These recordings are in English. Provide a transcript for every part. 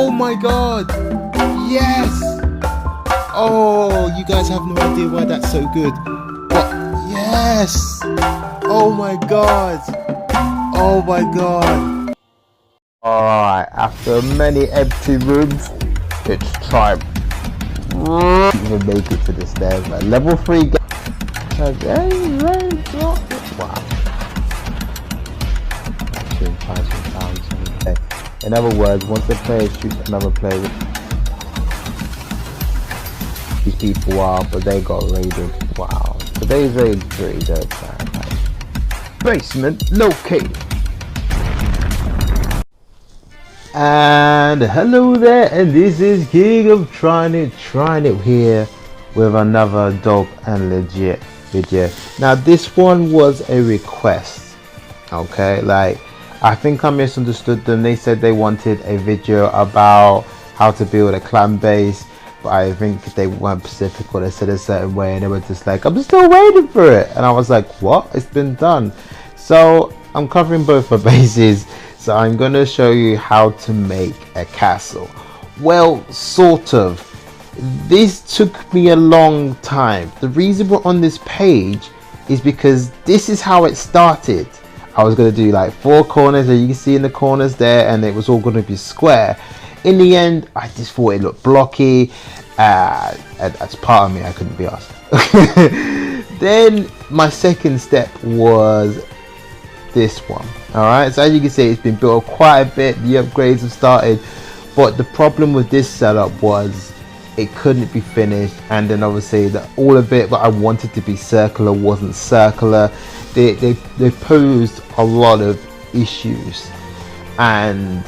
Oh my god! Yes! Oh, you guys have no idea why that's so good. But yes! Oh my god! Oh my god! Alright, after many empty rooms, it's time. Even make it to this day, but level 3 game. Wow. In other words, once the player shoots another player, these people are, but they got raided. Wow. Today's raid is pretty good, man. Basement located. And hello there, and this is King of Tryinit here with another dope and legit video. Now this one was a request, okay? Like, I think I misunderstood them. They said they wanted a video about how to build a clan base, but I think they weren't specific, or they said a certain way, and they were just like, I'm still waiting for it. And I was like, what? It's been done. So I'm covering both my bases. So I'm going to show you how to make a castle. Well, sort of. This took me a long time. The reason we're on this page is because this is how it started. I was going to do like 4 corners, as you can see in the corners there, and it was all going to be square. In the end, I just thought it looked blocky. That's part of me, I couldn't be asked. Then my second step was this one. Alright, so as you can see, it's been built up quite a bit. The upgrades have started, but the problem with this setup was it couldn't be finished, and then obviously all of it that I wanted to be circular wasn't circular. They posed a lot of issues, and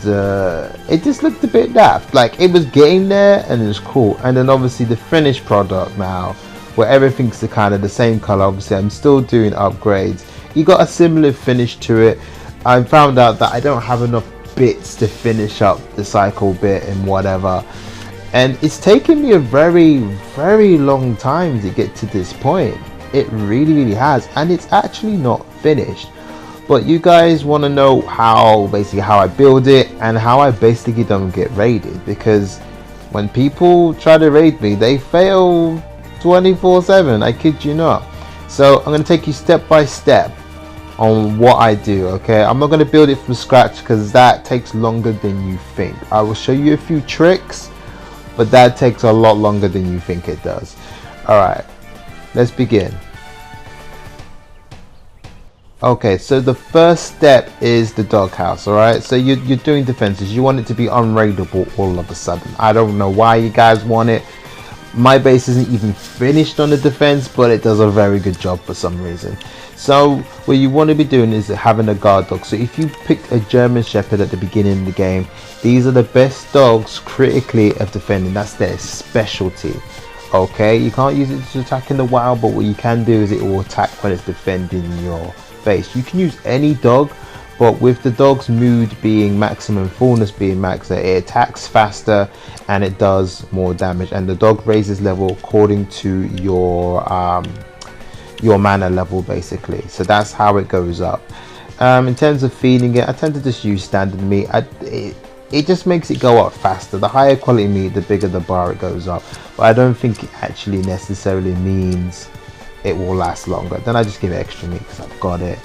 it just looked a bit daft. Like, it was getting there and it was cool, and then obviously the finished product now, where everything's kind of the same color. Obviously I'm still doing upgrades. You got a similar finish to it. I found out that I don't have enough bits to finish up the cycle bit and whatever, and it's taken me a very long time to get to this point. It really has, and it's actually not finished. But you guys want to know how I build it and how I basically don't get raided, because when people try to raid me, they fail 24/7. I kid you not. So I'm going to take you step by step on what I do. Okay, I'm not going to build it from scratch because that takes longer than you think. I will show you a few tricks, but that takes a lot longer than you think it does. Alright, let's begin. Okay, so the first step is the doghouse. Alright, so you're doing defenses. You want it to be unraidable all of a sudden. I don't know why you guys want it. My base isn't even finished on the defense, but it does a very good job for some reason. So what you want to be doing is having a guard dog. So if you picked a German Shepherd at the beginning of the game, these are the best dogs critically of defending. That's their specialty. Okay, you can't use it to attack in the wild, but what you can do is it will attack when it's defending your base. You can use any dog, but with the dog's mood being maximum, fullness being max, it attacks faster and it does more damage, and the dog raises level according to your mana level basically. So that's how it goes up. In terms of feeding it, I tend to just use standard meat. It just makes it go up faster. The higher quality meat, the bigger the bar it goes up, but I don't think it actually necessarily means it will last longer. Then I just give it extra meat because I've got it.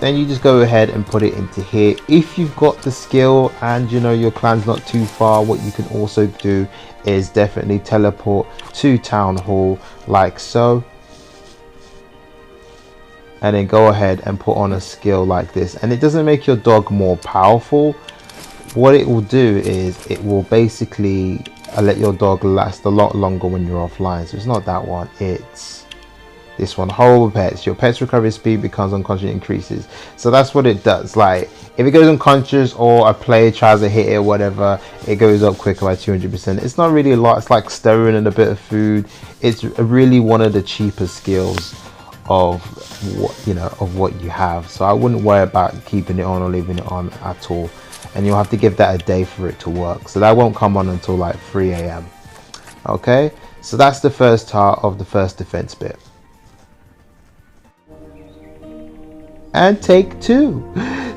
Then you just go ahead and put it into here. If you've got the skill and you know your clan's not too far, what you can also do is definitely teleport to town hall like so, and then go ahead and put on a skill like this. And it doesn't make your dog more powerful. What it will do is it will basically let your dog last a lot longer when you're offline. So it's not that one, it's this one. Hold pets. Your pet's recovery speed becomes unconscious, increases. So that's what it does. Like, if it goes unconscious or a player tries to hit it or whatever, it goes up quicker by 200%. It's not really a lot. It's like stirring and a bit of food. It's really one of the cheaper skills of what you have. So I wouldn't worry about keeping it on or leaving it on at all. And you'll have to give that a day for it to work. So that won't come on until like 3 AM. Okay, so that's the first part of the first defense bit. And take 2.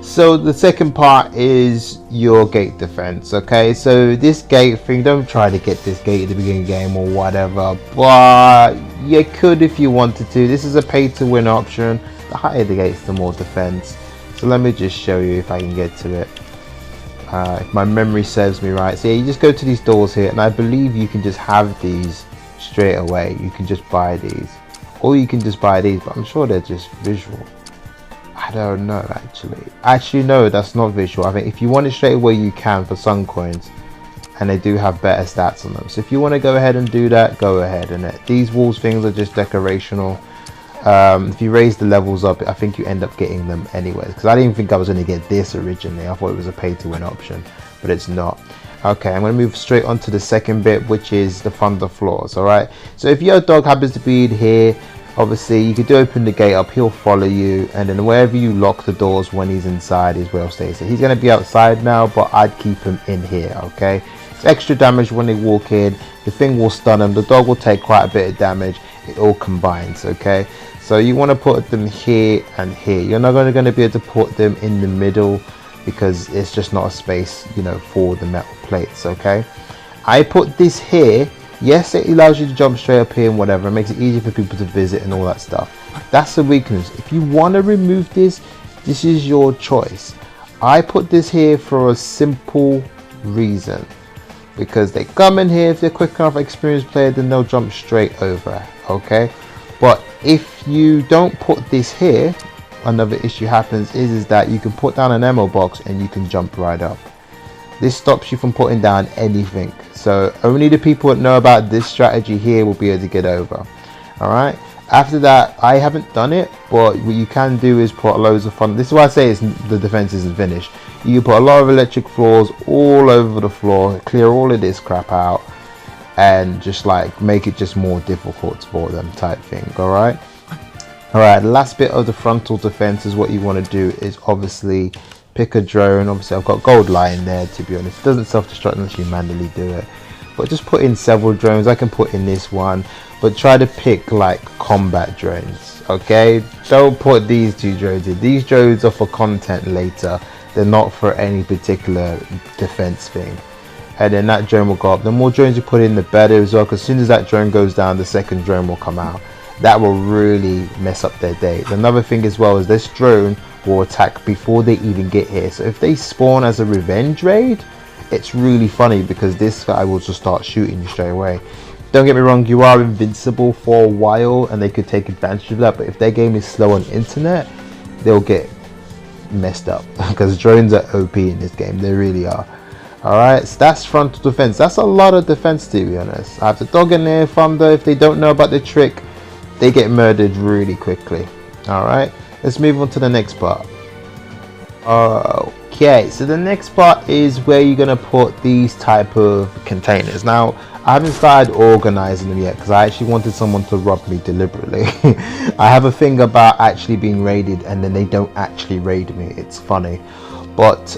So the second part is your gate defense. Okay, so this gate thing, don't try to get this gate at the beginning of the game or whatever, but you could if you wanted to. This is a pay to win option. The higher the gates, the more defense. So let me just show you if I can get to it. If my memory serves me right. So yeah, you just go to these doors here, and I believe you can just have these straight away. You can just buy these, or you can just buy these, but I'm sure they're just visual. I don't know actually no, that's not visual. I think if you want it straight away you can for some coins, and they do have better stats on them. So if you want to go ahead and do that, go ahead. And these walls things are just decorational. If you raise the levels up, I think you end up getting them anyway, because I didn't think I was going to get this originally. I thought it was a pay to win option, but it's not. Okay, I'm going to move straight on to the second bit, which is the thunder floors. All right, so if your dog happens to be in here, obviously you could open the gate up, he'll follow you, and then wherever you lock the doors when he's inside is where he'll stay. So he's going to be outside now, but I'd keep him in here. Okay, it's extra damage when they walk in. The thing will stun him, the dog will take quite a bit of damage. It all combines. Okay, so you want to put them here and here. You're not going to be able to put them in the middle because it's just not a space, you know, for the metal plates. Okay, I put this here. Yes, it allows you to jump straight up here and whatever. It makes it easy for people to visit and all that stuff. That's the weakness. If you want to remove this, this is your choice. I put this here for a simple reason, because they come in here, if they're quick enough experienced player, then they'll jump straight over. Okay, but if you don't put this here, another issue happens is that you can put down an ammo box and you can jump right up. This stops you from putting down anything, so only the people that know about this strategy here will be able to get over. All right, after that, I haven't done it, but what you can do is put loads of fun. This is why I say the defense isn't finished. You can put a lot of electric floors all over the floor, clear all of this crap out, and just like make it just more difficult for them type thing. All right, the last bit of the frontal defense is what you want to do is obviously pick a drone. Obviously I've got gold light there, to be honest. It doesn't self-destruct unless you manually do it, but just put in several drones. I can put in this one, but try to pick like combat drones. Okay, don't put these two drones in. These drones are for content later, they're not for any particular defense thing. And then that drone will go up. The more drones you put in, the better as well, because as soon as that drone goes down, the second drone will come out. That will really mess up their day. Another thing as well is this drone will attack before they even get here. So if they spawn as a revenge raid, it's really funny because this guy will just start shooting you straight away. Don't get me wrong, you are invincible for a while and they could take advantage of that, but if their game is slow on internet, they'll get messed up because drones are OP in this game. They really are. Alright, so that's frontal defense. That's a lot of defense, to be honest. I have the dog in there, thunder. If they don't know about the trick, they get murdered really quickly. Alright, let's move on to the next part. Okay, so the next part is where you're going to put these type of containers. Now, I haven't started organizing them yet because I actually wanted someone to rob me deliberately. I have a thing about actually being raided and then they don't actually raid me. It's funny. But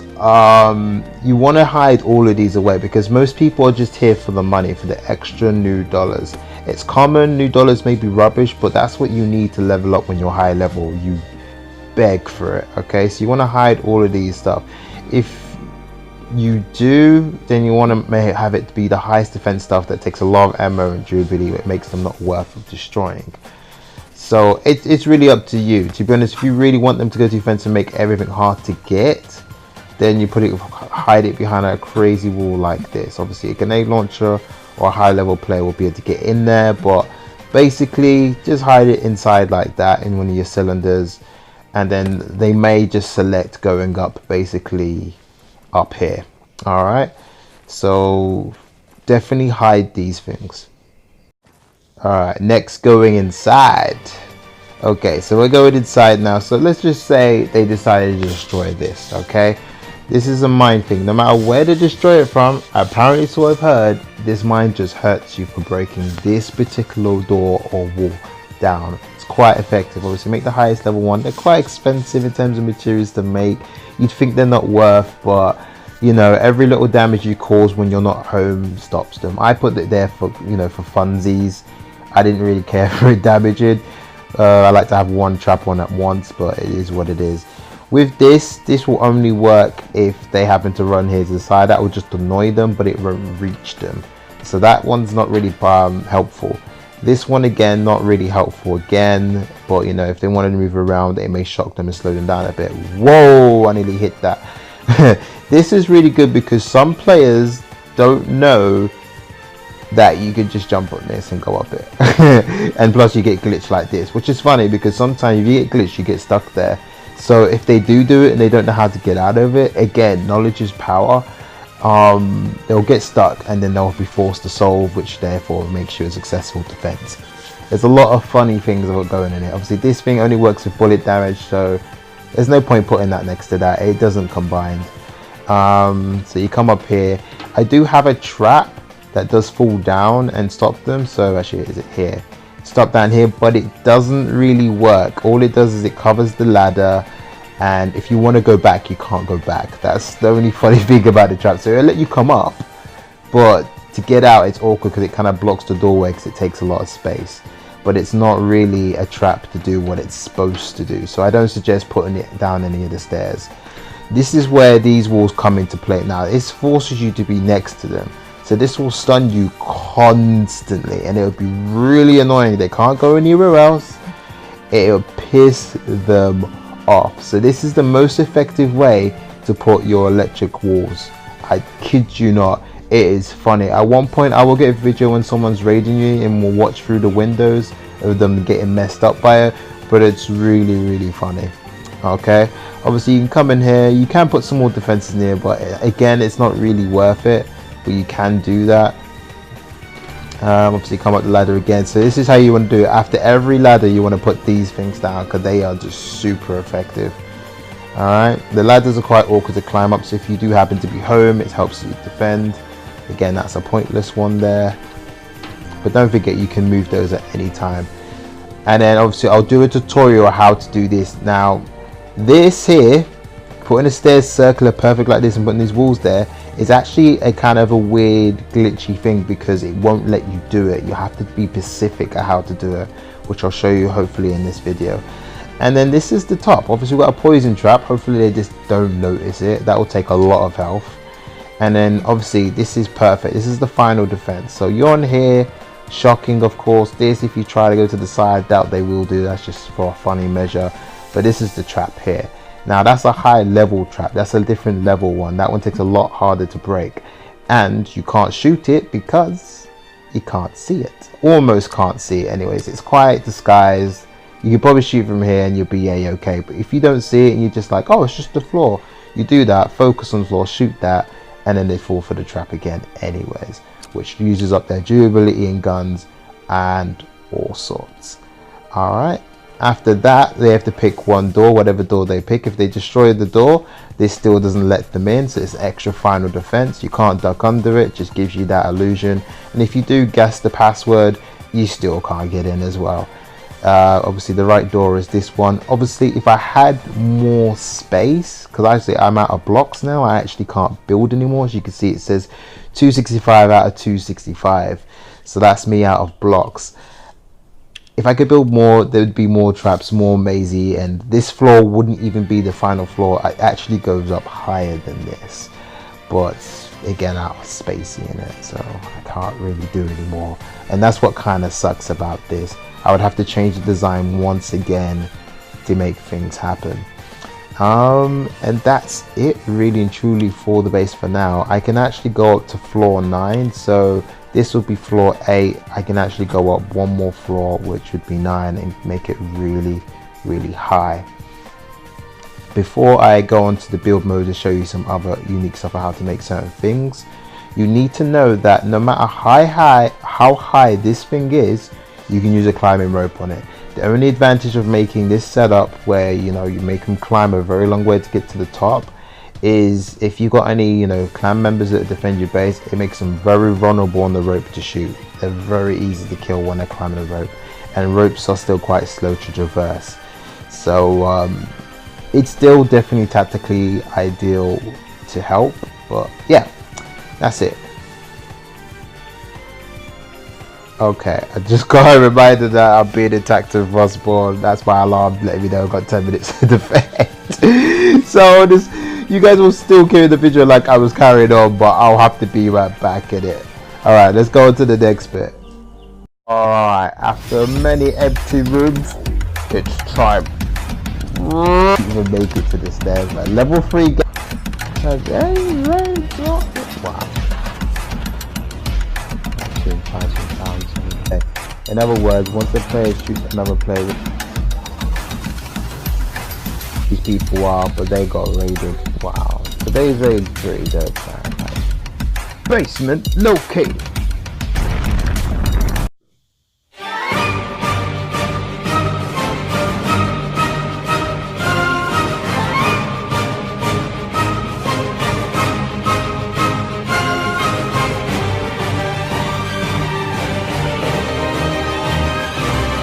you want to hide all of these away because most people are just here for the money, for the extra new dollars. It's common, new dollars may be rubbish, but that's what you need to level up when you're high level. You beg for it. Okay, so you want to hide all of these stuff. If you do, then you want to have it be the highest defense stuff that takes a lot of ammo and durability. It makes them not worth destroying. So it's really up to you. To be honest, if you really want them to go defense and make everything hard to get, then you hide it behind a crazy wall like this. Obviously a grenade launcher or a high level player will be able to get in there, but basically just hide it inside like that in one of your cylinders, and then they may just select going up basically up here. All right, so definitely hide these things. All right, next, going inside. Okay, so we're going inside now. So let's just say they decided to destroy this. Okay, this is a mine thing. No matter where they destroy it from, apparently, so I've heard, this mine just hurts you for breaking this particular door or wall down. It's quite effective. Obviously, make the highest level one. They're quite expensive in terms of materials to make. You'd think they're not worth, but you know, every little damage you cause when you're not home stops them. I put it there for, you know, for funsies. I didn't really care for it damaging. I like to have one trap on at once, but it is what it is. With this will only work if they happen to run here to the side. That will just annoy them, but it won't reach them. So that one's not really helpful. This one again, not really helpful again, but you know, if they wanted to move around, it may shock them and slow them down a bit. Whoa, I nearly hit that. This is really good because some players don't know that you could just jump on this and go up it. And plus you get glitched like this, which is funny because sometimes if you get glitched, you get stuck there. So if they do it and they don't know how to get out of it, again, knowledge is power. They'll get stuck and then they'll be forced to solve, which therefore makes you a successful defense. There's a lot of funny things about going in it. Obviously this thing only works with bullet damage, so there's no point putting that next to that. It doesn't combine. So you come up here. I do have a trap that does fall down and stop them. So actually, is it here? Stop down here, but it doesn't really work. All it does is it covers the ladder, and if you want to go back, you can't go back. That's the only funny thing about the trap. So it'll let you come up, but to get out it's awkward because it kind of blocks the doorway because it takes a lot of space. But it's not really a trap to do what it's supposed to do, so I don't suggest putting it down any of the stairs. This is where these walls come into play. Now this forces you to be next to them, so this will stun you constantly and it'll be really annoying. They can't go anywhere else. It'll piss them off. So this is the most effective way to put your electric walls. I kid you not, it is funny. At one point I will get a video when someone's raiding you and we'll watch through the windows of them getting messed up by it, but it's really funny. Okay, obviously you can come in here, you can put some more defenses in here, but again it's not really worth it, but you can do that. Obviously come up the ladder again. So this is how you want to do it. After every ladder you want to put these things down because they are just super effective. Alright, the ladders are quite awkward to climb up, so if you do happen to be home, it helps you defend. Again, that's a pointless one there, but don't forget you can move those at any time. And then obviously I'll do a tutorial on how to do this. Now this here, putting the stairs circular perfect like this and putting these walls there, is actually a kind of a weird glitchy thing because it won't let you do it. You have to be specific at how to do it, which I'll show you hopefully in this video. And then this is the top. Obviously we've got a poison trap. Hopefully they just don't notice it. That will take a lot of health. And then obviously this is perfect. This is the final defense. So you're on here, shocking of course. This, if you try to go to the side, doubt they will do. That's just for a funny measure. But this is the trap here. Now that's a high level trap. That's a different level one. That one takes a lot harder to break, and you can't shoot it because you can't see it. Almost can't see it anyways. It's quite disguised. You can probably shoot from here and you'll be okay. But if you don't see it and you're just like, oh, it's just the floor, you do that, focus on the floor, shoot that, and then they fall for the trap again anyways, which uses up their durability in guns and all sorts. Alright, after that they have to pick one door, whatever door they pick. If they destroy the door, this still doesn't let them in, so it's extra final defense. You can't duck under it, just gives you that illusion. And if you do guess the password, you still can't get in as well. Obviously the right door is this one. Obviously if I had more space, because actually I'm out of blocks now, I actually can't build anymore. As you can see, it says 265 out of 265, so that's me out of blocks. If I could build more, there would be more traps, more mazy, and this floor wouldn't even be the final floor. It actually goes up higher than this, but again, out of spacey in it, so I can't really do anymore. And that's what kind of sucks about this. I would have to change the design once again to make things happen. And that's it really and truly for the base for now. I can actually go up to floor 9, so this will be floor 8. I can actually go up one more floor, which would be 9, and make it really high. Before I go on to the build mode to show you some other unique stuff on how to make certain things, you need to know that no matter how high this thing is, you can use a climbing rope on it. The only advantage of making this setup where you make them climb a very long way to get to the top is if you got any clan members that defend your base, it makes them very vulnerable on the rope to shoot. They're very easy to kill when they're climbing the rope, and ropes are still quite slow to traverse. So it's still definitely tactically ideal to help, but yeah, that's it. Okay, I just got a reminder that I'm being attacked with Rustborn. That's my alarm letting me know I've got 10 minutes to defend. So this, you guys will still carry the video like I was carrying on, but I'll have to be right back in it. All right, let's go to the next bit. All right, after many empty rooms, it's time. Even make it to the stairs, man. Level 3. Wow. In other words, once the player shoots another player, these people are, but they got raided. Wow. Today's raid is pretty good, man. Basement located.